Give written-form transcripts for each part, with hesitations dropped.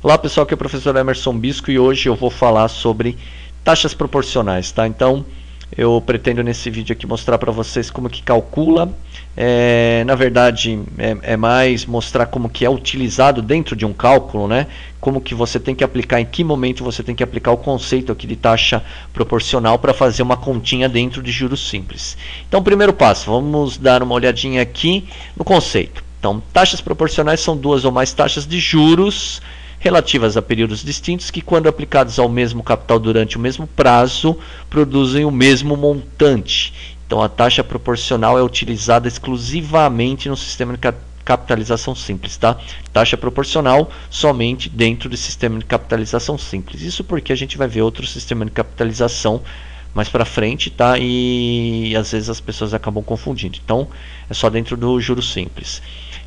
Olá pessoal, aqui é o professor Emerson Bisco e hoje eu vou falar sobre taxas proporcionais, tá? Então eu pretendo nesse vídeo aqui mostrar para vocês como que calcula, na verdade é mais mostrar como que é utilizado dentro de um cálculo, né? Como que você tem que aplicar, em que momento você tem que aplicar o conceito aqui de taxa proporcional para fazer uma continha dentro de juros simples. Então primeiro passo, vamos dar uma olhadinha aqui no conceito. Então taxas proporcionais são duas ou mais taxas de juros relativas a períodos distintos que, quando aplicados ao mesmo capital durante o mesmo prazo, produzem o mesmo montante. Então, a taxa proporcional é utilizada exclusivamente no sistema de capitalização simples, tá? Taxa proporcional somente dentro do sistema de capitalização simples. Isso porque a gente vai ver outro sistema de capitalização mais para frente, tá? E às vezes as pessoas acabam confundindo. Então, é só dentro do juros simples.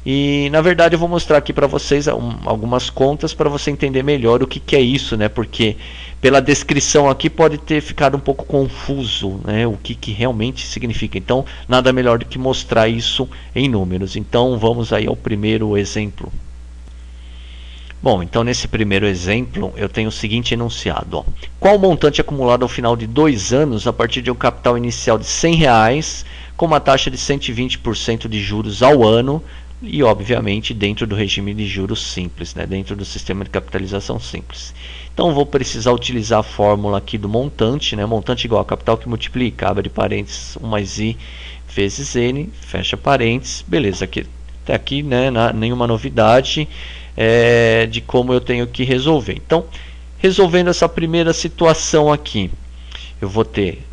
E na verdade eu vou mostrar aqui para vocês algumas contas para você entender melhor o que é isso, né? Porque pela descrição aqui pode ter ficado um pouco confuso, né? O que realmente significa. Então nada melhor do que mostrar isso em números. Então vamos aí ao primeiro exemplo. Bom, então nesse primeiro exemplo eu tenho o seguinte enunciado. Ó. Qual o montante acumulado ao final de 2 anos a partir de um capital inicial de R$100 com uma taxa de 120% de juros ao ano, e obviamente dentro do regime de juros simples, né? Dentro do sistema de capitalização simples. Então vou precisar utilizar a fórmula aqui do montante, né? Montante igual a capital que multiplica, abre parênteses, 1 mais I vezes N, fecha parênteses, beleza, aqui, até aqui, né? Nenhuma novidade de como eu tenho que resolver. Então, resolvendo essa primeira situação aqui, eu vou ter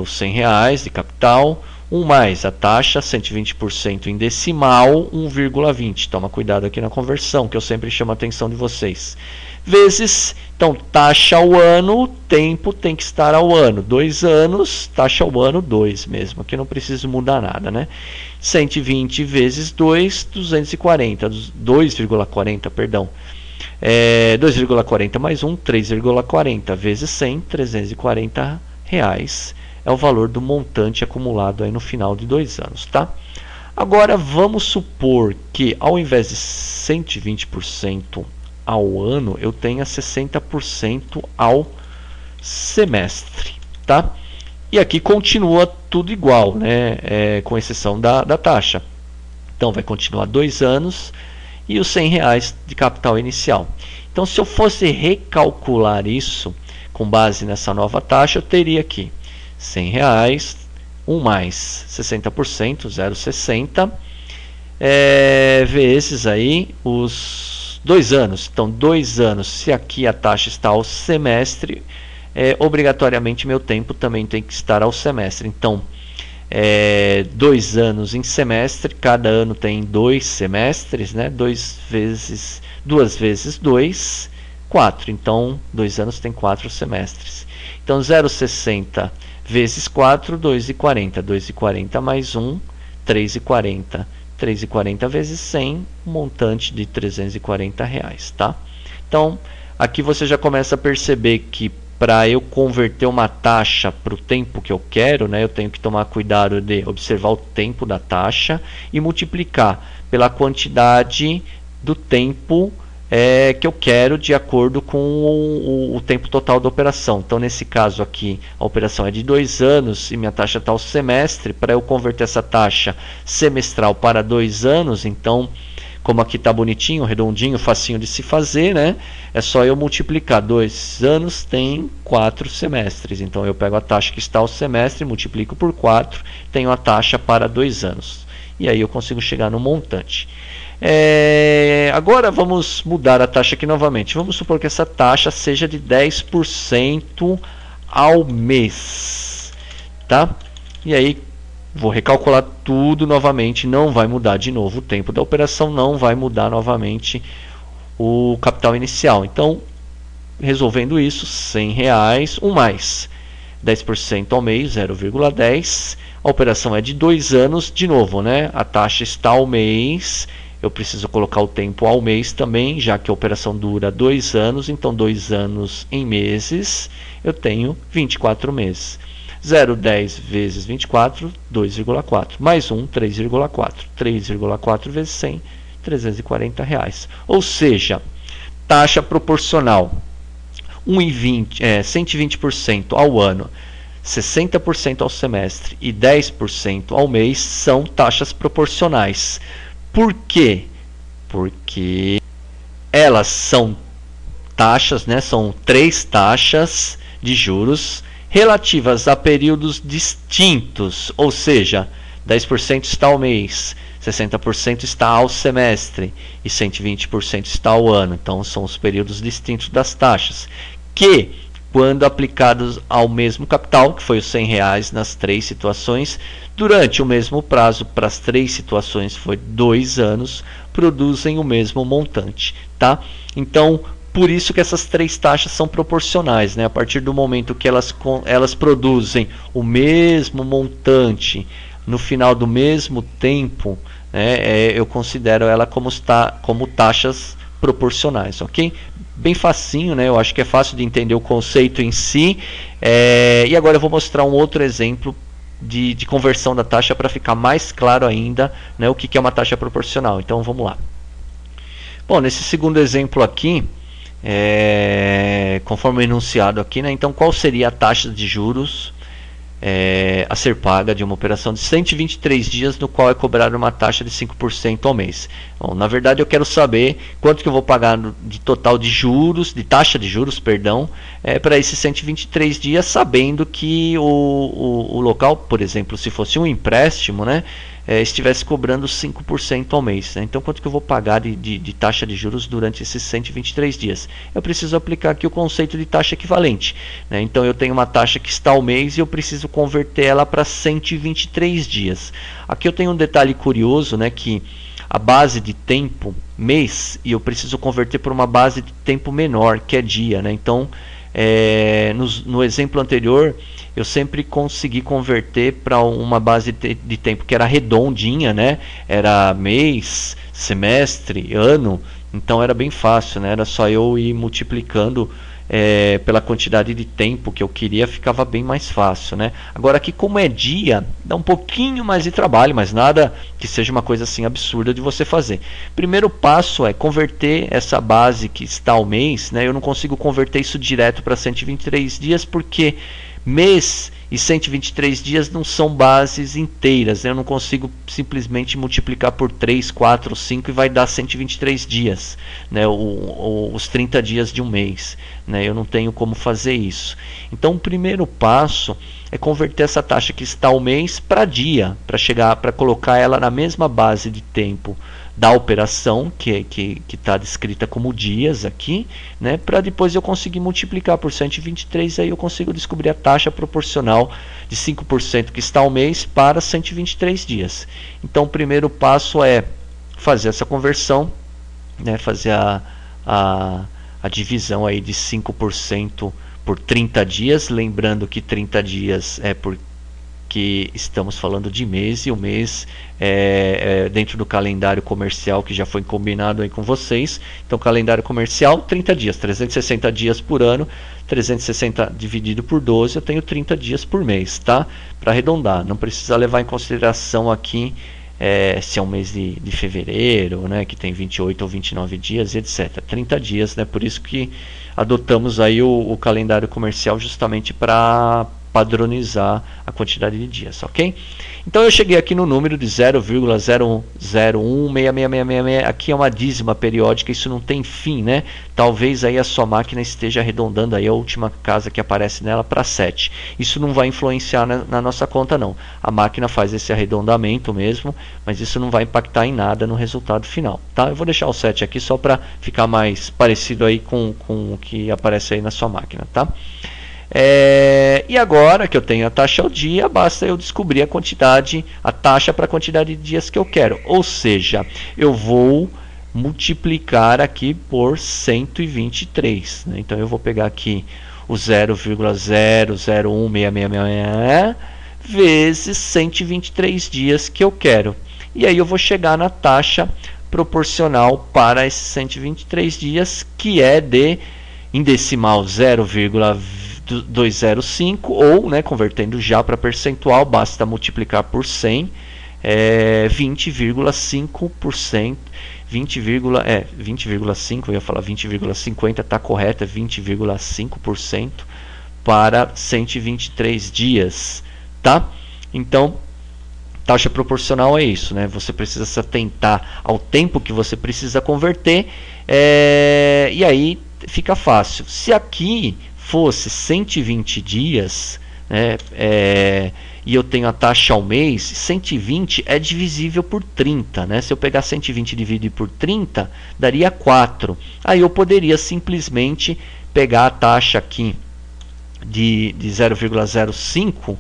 os R$100 de capital, 1 mais a taxa, 120% em decimal, 1,20. Toma cuidado aqui na conversão, que eu sempre chamo a atenção de vocês. Vezes, então, taxa ao ano, tempo tem que estar ao ano. 2 anos, taxa ao ano, 2 mesmo. Aqui não preciso mudar nada, né? 120 vezes 2, 240. 2,40, perdão. 2,40 mais 1, 3,40. Vezes 100, R$340. É o valor do montante acumulado aí no final de 2 anos, tá? Agora vamos supor que ao invés de 120% ao ano, eu tenha 60% ao semestre, tá? E aqui continua tudo igual, né? Com exceção da taxa. Então vai continuar 2 anos e os R$100 de capital inicial. Então se eu fosse recalcular isso com base nessa nova taxa, eu teria aqui R$100, 1 mais 60%, 0,60, vezes aí os 2 anos. Então, 2 anos, se aqui a taxa está ao semestre, obrigatoriamente meu tempo também tem que estar ao semestre. Então, 2 anos em semestre, cada ano tem 2 semestres, né? 2 vezes 2, 4. Então, 2 anos tem 4 semestres. Então, 0,60 vezes 4, 2,40. 2,40 mais 1, 3,40. 3,40 vezes 100, um montante de R$340, tá? Então, aqui você já começa a perceber que para eu converter uma taxa para o tempo que eu quero, né, eu tenho que tomar cuidado de observar o tempo da taxa e multiplicar pela quantidade do tempo que eu quero de acordo com o tempo total da operação. Então, nesse caso aqui, a operação é de 2 anos e minha taxa está ao semestre. Para eu converter essa taxa semestral para 2 anos, então, como aqui está bonitinho, redondinho, facinho de se fazer, né? É só eu multiplicar. 2 anos tem 4 semestres. Então, eu pego a taxa que está ao semestre, multiplico por 4, tenho a taxa para 2 anos. E aí eu consigo chegar no montante. Agora vamos mudar a taxa aqui novamente. Vamos supor que essa taxa seja de 10% ao mês, tá? E aí vou recalcular tudo novamente, não vai mudar de novo o tempo da operação, não vai mudar novamente o capital inicial. Então, resolvendo isso, R$100, 1 mais 10% ao mês, 0,10. A operação é de 2 anos, de novo, né? A taxa está ao mês. Eu preciso colocar o tempo ao mês também, já que a operação dura 2 anos. Então, 2 anos em meses, eu tenho 24 meses. 0,10 vezes 24, 2,4. Mais 1, 3,4. 3,4 vezes 100, R$340. Ou seja, taxa proporcional. 120% ao ano, 60% ao semestre e 10% ao mês são taxas proporcionais. Por quê? Porque elas são taxas, né? São 3 taxas de juros relativas a períodos distintos, ou seja, 10% está ao mês, 60% está ao semestre e 120% está ao ano. Então são os períodos distintos das taxas, que quando aplicados ao mesmo capital, que foi os R$100 nas 3 situações, durante o mesmo prazo, para as 3 situações foi 2 anos, produzem o mesmo montante, tá? Então, por isso que essas 3 taxas são proporcionais, né? A partir do momento que elas produzem o mesmo montante no final do mesmo tempo, né, eu considero ela como taxas proporcionais, ok? Bem facinho, né? Eu acho que é fácil de entender o conceito em si. E agora eu vou mostrar um outro exemplo de conversão da taxa para ficar mais claro ainda, né, o que é uma taxa proporcional. Então vamos lá. Bom, nesse segundo exemplo aqui, conforme o enunciado aqui, né, então qual seria a taxa de juros a ser paga de uma operação de 123 dias no qual é cobrada uma taxa de 5% ao mês? Bom, na verdade eu quero saber quanto que eu vou pagar de total de juros, de taxa de juros, perdão, para esses 123 dias, sabendo que o local, por exemplo, se fosse um empréstimo, né, estivesse cobrando 5% ao mês, né? Então quanto que eu vou pagar de taxa de juros durante esses 123 dias? Eu preciso aplicar aqui o conceito de taxa equivalente, né? Então eu tenho uma taxa que está ao mês e eu preciso converter ela para 123 dias. Aqui eu tenho um detalhe curioso, né, que a base de tempo mês, e eu preciso converter por uma base de tempo menor, que é dia, né? Então no exemplo anterior eu sempre consegui converter para uma base de tempo que era redondinha, né? Era mês, semestre, ano, então era bem fácil, né? Era só eu ir multiplicando pela quantidade de tempo que eu queria, ficava bem mais fácil, né? Agora aqui, como é dia, dá um pouquinho mais de trabalho, mas nada que seja uma coisa assim absurda de você fazer. Primeiro passo é converter essa base que está ao mês, né? Eu não consigo converter isso direto para 123 dias porque mês e 123 dias não são bases inteiras, né? Eu não consigo simplesmente multiplicar por 3, 4, 5 e vai dar 123 dias, né? Os 30 dias de um mês, né? Eu não tenho como fazer isso. Então o primeiro passo é converter essa taxa que está ao mês para dia, para colocar ela na mesma base de tempo da operação que está descrita como dias aqui, né, para depois eu conseguir multiplicar por 123, aí eu consigo descobrir a taxa proporcional de 5% que está ao mês para 123 dias. Então o primeiro passo é fazer essa conversão, né, fazer a divisão aí de 5% por 30 dias, lembrando que 30 dias é porque estamos falando de mês, e o mês dentro do calendário comercial que já foi combinado aí com vocês. Então calendário comercial, 30 dias, 360 dias por ano, 360 dividido por 12, eu tenho 30 dias por mês, tá? Para arredondar, não precisa levar em consideração aqui se é um mês de fevereiro, né, que tem 28 ou 29 dias, etc. 30 dias, né? Por isso que adotamos aí o calendário comercial, justamente para padronizar a quantidade de dias, ok? Então eu cheguei aqui no número de 0,00166666. Aqui é uma dízima periódica, isso não tem fim, né? Talvez aí a sua máquina esteja arredondando aí a última casa que aparece nela para 7. Isso não vai influenciar na nossa conta, não. A máquina faz esse arredondamento mesmo, mas isso não vai impactar em nada no resultado final, tá? Eu vou deixar o 7 aqui só para ficar mais parecido aí com o que aparece aí na sua máquina, tá? E agora que eu tenho a taxa ao dia, basta eu descobrir a taxa para a quantidade de dias que eu quero. Ou seja, eu vou multiplicar aqui por 123, né? Então eu vou pegar aqui o 0,0016666 vezes 123 dias que eu quero. E aí eu vou chegar na taxa proporcional para esses 123 dias, que é em decimal 0,205, ou, né, convertendo já para percentual, basta multiplicar por 100, 20,5%, 20,5, eu ia falar 20,50, está correto, é 20,5% para 123 dias, tá? Então, taxa proporcional é isso, né? Você precisa se atentar ao tempo que você precisa converter, e aí fica fácil. Se aqui fosse 120 dias, né, e eu tenho a taxa ao mês, 120 é divisível por 30, né? Se eu pegar 120 e dividir por 30, daria 4. Aí eu poderia simplesmente pegar a taxa aqui de 0,05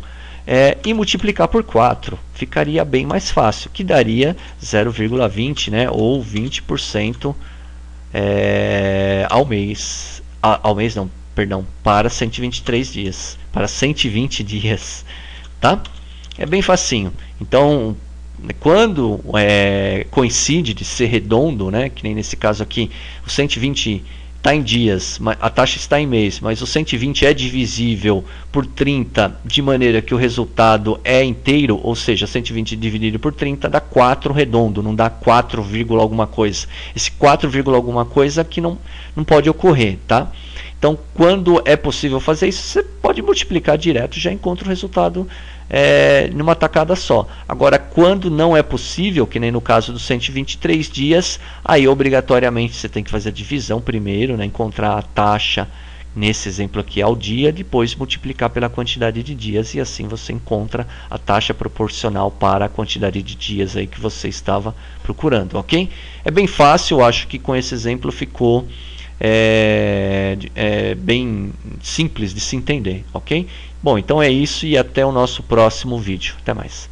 e multiplicar por 4. Ficaria bem mais fácil, que daria 0,20, né? Ou 20% ao mês. Ao mês não, perdão, para 123 dias. Para 120 dias. Tá? É bem facinho. Então, quando coincide de ser redondo, né, que nem nesse caso aqui, o 120 está em dias, a taxa está em mês, mas o 120 é divisível por 30 de maneira que o resultado é inteiro, ou seja, 120 dividido por 30 dá 4 redondo, não dá 4, alguma coisa. Esse 4, alguma coisa que não pode ocorrer, tá? Então, quando é possível fazer isso, você pode multiplicar direto e já encontra o resultado numa tacada só. Agora, quando não é possível, que nem no caso dos 123 dias, aí obrigatoriamente você tem que fazer a divisão primeiro, né, encontrar a taxa, nesse exemplo aqui, ao dia, depois multiplicar pela quantidade de dias e assim você encontra a taxa proporcional para a quantidade de dias aí que você estava procurando, ok? É bem fácil, eu acho que com esse exemplo ficou bem simples de se entender, ok? Bom, então é isso e até o nosso próximo vídeo. Até mais.